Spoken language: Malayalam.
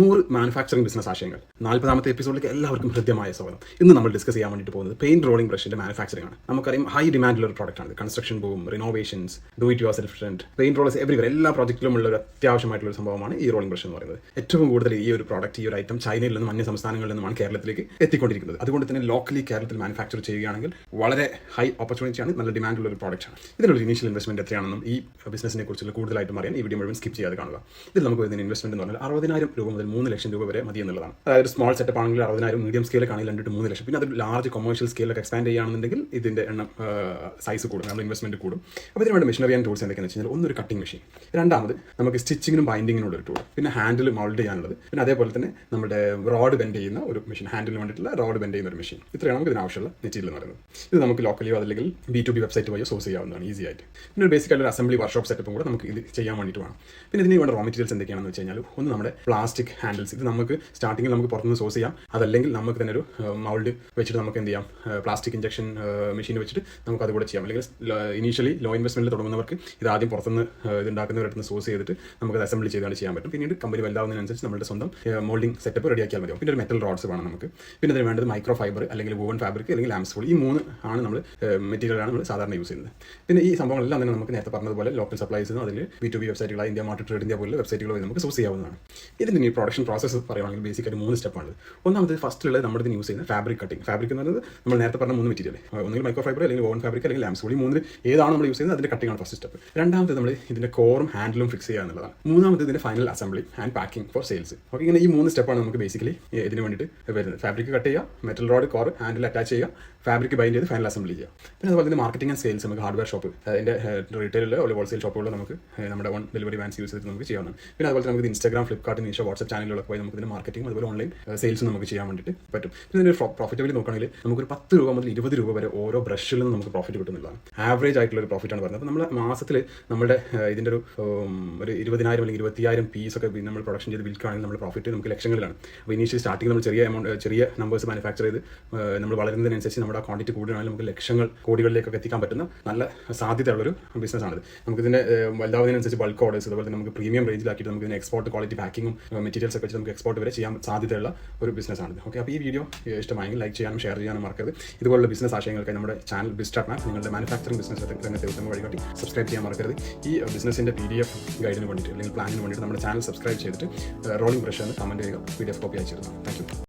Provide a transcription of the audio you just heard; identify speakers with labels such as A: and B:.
A: 100 മാനുഫാക്ചറിംഗ് ബിസിനസ് ആശയങ്ങൾ. 40ാമത്തെ എപ്പിസോഡിലേക്ക് എല്ലാവർക്കും ഹൃദ്യമായ സ്വാഗതം. ഇന്ന് നമ്മൾ ഡിസ്കസ് ചെയ്യാൻ വേണ്ടിയിട്ട് പോകുന്നത് പെയിന്റ് റോളിംഗ് ബ്രഷിന്റെ മാനുഫാക്ചറിംഗ് ആണ്. നമുക്കറിയാം ഹൈ ഡിമാൻഡുള്ള ഒരു പ്രോഡക്റ്റ് ആണ്. Construction boom, renovations, do it yourself trend, paint rollers everywhere എല്ലാ പ്രോജക്റ്റിലും ഉള്ള ഒരു അത്യാവശ്യമായിട്ടുള്ള ഒരു സംഭവമാണ് ഈ റോളിംഗ് ബ്രഷ് എന്ന് പറയുന്നത്. ഏറ്റവും കൂടുതൽ ഈ ഒരു പ്രോഡക്റ്റ്, ഈ ഒരു ഐറ്റം ചൈനയിൽ നിന്നും അന്യ സംസ്ഥാനങ്ങളിൽ നിന്നുമാണ് കേരളത്തിലേക്ക് എത്തിക്കൊണ്ടിരിക്കുന്നത്. അതുകൊണ്ട് തന്നെ ലോക്കലി കേരളത്തിൽ മാനുഫാക്ചർ ചെയ്യുകയാണെങ്കിൽ വളരെ ഹൈ ഓപ്പർച്യൂണിറ്റിയാണ്, നല്ല ഡിമാൻഡുള്ള ഒരു പ്രോഡക്റ്റ് ആണ്. ഇതിനൊരു ഇനീഷ്യൽ ഇൻവെസ്റ്റ്മെന്റ് എത്രയാണെന്നും ഈ ബിസിനസിനെ കുറിച്ചുള്ള കൂടുതലായിട്ടും അറിയാൻ ഈ വീഡിയോ മുഴുവൻ സ്കിപ്പ് ചെയ്യാതെ കാണുക. ഇതിൽ നമുക്ക് വരുന്ന ഇൻവെസ്റ്റ്മെന്റ് എന്ന് പറഞ്ഞാൽ 60,000 രൂപ മുതൽ 3 ലക്ഷം രൂപ വരെ മതി എന്നുള്ളതാണ്. അതായത് സ്മോൾ സെറ്റപ്പ് ആണെങ്കിൽ 60,000, മീഡിയം സ്കെയിലൊക്കെ ആണെങ്കിൽ 2 to 3 ലക്ഷം. പിന്നെ അത് ലാർജ് കൊമേഴ്ഷ്യൽ സ്കെയിലൊക്കെ എക്സ്പാൻഡ് ചെയ്യുകയാണെന്നുണ്ടെങ്കിൽ ഇതിന്റെ എണ്ണം സൈസ് കൂടും, നമ്മുടെ ഇൻവെസ്റ്റ്മെന്റ് കൂടും. അപ്പോൾ ഇതിന് വേണ്ട മെഷീനറി ആൻഡ് ടൂൾസ് എന്തൊക്കെയാണെന്ന് വെച്ച് കഴിഞ്ഞാൽ, ഒന്നൊരു കട്ടിംഗ് മെഷീൻ, രണ്ടാമത് നമുക്ക് സ്റ്റിച്ചിങ്ങിനും ബൈൻഡിങ്ങിനുള്ള ഒരു ടൂൾ, പിന്നെ ഹാൻഡിൽ മൗൾഡ് ചെയ്യാനുള്ളത്, പിന്നെ അതേപോലെ തന്നെ നമ്മുടെ റോഡ് ബെൻഡ് ചെയ്യുന്ന ഒരു മെഷീൻ, ഹാൻഡിൽ വേണ്ടിയിട്ടുള്ള റോഡ് ബെൻഡ് ചെയ്യുന്ന ഒരു മെഷീൻ. ഇത്രയാണ് നമുക്ക് ഇതിന് ആവശ്യമുള്ള മെറ്റീരിയൽ എന്ന് പറയുന്നത്. ഇത് നമുക്ക് ലോക്കലിയോ അല്ലെങ്കിൽ B2B വെബ്സൈറ്റ് വഴിയോ സോഴ്സ് ചെയ്യാവുന്നതാണ് ഈസി ആയിട്ട്. പിന്നെ ഒരു ബേസിക്കായിട്ട് ഒരു അസംബ്ലി വർക്ക്ഷോപ്പ് സെറ്റപ്പും കൂടെ നമുക്ക് ഇത് ചെയ്യാൻ വേണ്ടിയിട്ട് വേണം. പിന്നെ ഇതിന് വേണ്ട റോ മെറ്റീരിയൽസ് എന്തൊക്കെയാണെന്ന് വെച്ച് കഴിഞ്ഞാൽ, ഒന്ന് നമ്മുടെ പ്ലാസ്റ്റിക് ഹാൻഡിൽസ്. ഇത് നമുക്ക് സ്റ്റാർട്ടിങ്ങിൽ നമുക്ക് പുറത്തുനിന്ന് സോഴ്സ് ചെയ്യാം, അതല്ലെങ്കിൽ നമുക്ക് തന്നെ ഒരു മൗൾഡ് വെച്ചിട്ട് നമുക്ക് എന്ത് ചെയ്യാം, പ്ലാസ്റ്റിക് ഇഞ്ചക്ഷൻ മെഷീൻ വെച്ചിട്ട് നമുക്ക് അതുകൂടെ ചെയ്യാം. അല്ലെങ്കിൽ ഇനീഷ്യലി ലോ ഇൻവെസ്റ്റ്മെന്റിൽ തുടങ്ങുന്നവർക്ക് ഇത് ആദ്യം പുറത്തുനിന്ന് ഇത് ഉണ്ടാക്കുന്നവരുടെ സോഴ്സ് ചെയ്തിട്ട് നമുക്ക് അത് അസംബ്ലി ചെയ്താണ് ചെയ്യാൻ പറ്റും. പിന്നീട് കമ്പനി വലുതാവുന്നതിനനുസരിച്ച് നമ്മുടെ സ്വന്തം മോൾഡിംഗ് സെറ്റപ്പ് റെഡിയാക്കിയാൽ മതി. പിന്നെ ഒരു മെറ്റൽ റോഡ്സ് വേണം നമുക്ക്. പിന്നെ അതിന് വേണ്ടത് മൈക്രോ ഫൈബർ അല്ലെങ്കിൽ വൂവൻ ഫാബ്രിക് അല്ലെങ്കിൽ ലാംസ് വൂൾ. ഈ 3 ആണ് നമ്മൾ മെറ്റീരിയലാണ് നമ്മൾ സാധാരണ യൂസ് ചെയ്യുന്നത്. പിന്നെ ഈ സംഭവങ്ങളെല്ലാം തന്നെ നമുക്ക് നേരത്തെ പറഞ്ഞതുപോലെ ലോക്കൽ സപ്ലൈസ് അതിൽ B2B വെബ്സൈറ്റുകളായ ഇന്ത്യ മാർട്ട്, ട്രേഡ് ഇന്ത്യ പോലുള്ള വെബ്സൈറ്റുകൾ വഴി നമുക്ക് സോഴ്സ് ചെയ്യാവുന്നതാണ്. ഇതിൻ്റെ ഈ പ്രൊഡക്ഷൻ പ്രോസസ്സ് പറയുകയാണെങ്കിൽ ബേസിക്കായിട്ട് 3 സ്റ്റെപ്പാണ്. ഒന്നാമത് ഫസ്റ്റിലുള്ളത് നമ്മുടെ യൂസ് ചെയ്യുന്ന ഫാബ്രിക് കട്ടിംഗ്. ഫാബ്രിക് എന്ന് പറയുന്നത് നമ്മൾ നേരത്തെ പറഞ്ഞ 3 മെറ്റീരിയൽ, ഒന്നുകിൽ മൈക്രോ ഫൈബർ അല്ലെങ്കിൽ വോൺ ഫാബ്രിക് അല്ലെങ്കിൽ ലാംസ് വൂൾ. ഈ 3 ഏതാണ് നമ്മൾ യൂസ് ചെയ്യുന്നത് അതിൻ്റെ കട്ടിംഗ് ആണ് ഫസ്റ്റ് സ്റ്റെപ്പ്. രണ്ടാമത് നമ്മൾ ഇതിൻ്റെ കോറും ഹാൻഡിലും ഫിക്സ് ചെയ്യുക എന്നുള്ളതാണ്. മൂന്നാമത് ഇതിൻ്റെ final assembly and packing for sales. Okay, ഇങ്ങനെ ഈ 3 സ്റ്റെപ്പാണ് നമുക്ക് ബേസിക്കലി ഇതിന് വേണ്ടിയിട്ട് വരുന്നത്. ഫാബ്രിക് കട്ട് ചെയ്യുക, metal rod, core, handle attach ചെയ്യുക, ഫാബ്രിക് ബൈൻഡ് ചെയ്ത് ഫൈനൽ അസംബ്ലി ചെയ്യുക. പിന്നെ അതുപോലെ തന്നെ മാർക്കറ്റിംഗ് ആൻഡ് സെയിൽസ് നമുക്ക് ഹാർഡ്വെയർ ഷോപ്പ്, അതിൻ്റെ റീറ്റെയിലോ അല്ലെങ്കിൽ ഹോൾസെയിൽ ഷോപ്പുകളിലോ നമുക്ക് നമ്മുടെ ഓൺ ഡെലിവറി വാൻസ് യൂസ് ചെയ്തിട്ട് നമുക്ക് ചെയ്യാവുന്നതാണ്. പിന്നെ അതുപോലെ നമുക്ക് ഇൻസ്റ്റാഗ്രാം, ഫ്ലിപ്കാർട്ട്, മീഷോ, വാട്സ്ആപ്പ് ചാനലുകളൊക്കെ പോയി നമുക്ക് ഇതിൻ്റെ മാർക്കറ്റിംഗ് അതുപോലെ ഓൺലൈൻ സെയിൽസ് നമുക്ക് ചെയ്യാൻ വേണ്ടിയിട്ട് പറ്റും. പിന്നെ ഇതിൻ്റെ പ്രോഫിറ്റബിലിറ്റി നോക്കുകയാണെങ്കിൽ നമുക്കൊരു 10 രൂപ മുതൽ 20 രൂപ വരെ ഓരോ ബ്രഷിൽ നിന്ന് നമുക്ക് പ്രോഫിറ്റ് കിട്ടുന്നതാണ്. ആവറേജ് ആയിട്ടുള്ള ഒരു പ്രോഫിറ്റാണ് പറയുന്നത്. അപ്പോൾ നമ്മൾ മാസത്തിൽ നമ്മുടെ ഇതിൻ്റെ ഒരു 20,000 അല്ലെങ്കിൽ 20,000 പീസൊക്കെ നമ്മൾ പ്രൊഡക്ഷൻ ചെയ്ത് വിൽക്കുകയാണെങ്കിൽ നമ്മുടെ പ്രോഫിറ്റ് നമുക്ക് ലക്ഷങ്ങളിലാണ്. അപ്പോൾ ഇനീഷ്യൽ സ്റ്റാർട്ടിങ് നമ്മൾ ചെറിയ നമ്പേഴ്സ് മാനുഫാക്ചർ ചെയ്ത് നമ്മൾ വളരുന്നതിനനുസരിച്ച് നമ്മുടെ ആ ക്വാണ്ടിറ്റി കൂടുകയാണെങ്കിൽ നമുക്ക് ലക്ഷങ്ങൾ, കോടികളിലേക്കൊക്കെ എത്തിക്കാൻ പറ്റുന്ന നല്ല സാധ്യതയുള്ളൊരു ബിസിനസ്സാണിത്. നമുക്കിതിൻ്റെ വലുതാവുന്നതിനനുസരിച്ച് ബൾക്ക് ഓർഡേഴ്സ്, അതുപോലെ തന്നെ നമുക്ക് പ്രീമിയം റേഞ്ചിലാക്കിയിട്ട് നമുക്ക് ഇതിന് എക്സ്പോർട്ട് ക്വാളിറ്റി പാക്കിങ്ങും മെറ്റീരിയൽസ് ഒക്കെ വെച്ച് നമുക്ക് എക്സ്പോർട്ട് വരെ ചെയ്യാൻ സാധ്യതയുള്ള ഒരു ബിസിനസ്സാണിത്. ഓക്കെ, അപ്പോൾ ഈ വീഡിയോ ഇഷ്ടമായെങ്കിൽ ലൈക്ക് ചെയ്യാനും ഷെയർ ചെയ്യാനും മറക്കരുത്. ഇതുപോലുള്ള ബിസിനസ് ആശയങ്ങൾക്കായി നമ്മുടെ ചാനൽ ബിസ്റ്റാർട്ട് മാപ്പ് നിങ്ങളുടെ മാനുഫാക്ചറിംഗ് ബിസിനസ് രംഗത്തെ ഉത്തമ വഴികാട്ടി സബ്സ്ക്രൈബ് ചെയ്യാൻ മറക്കരുത്. ഈ ബിസിനസിൻ്റെ PDF ഗൈഡിന് വേണ്ടിയിട്ട് അല്ലെങ്കിൽ പ്ലാനിന് വേണ്ടിയിട്ട് നമ്മുടെ ചാനൽ സബ്സ്ക്രൈബ് ചെയ്തിട്ട് റോളിംഗ് ബ്രഷ് എന്ന് കമൻറ്റ് ചെയ്യുക, PDF കോപ്പി അയച്ചിരുന്നു. Thank you.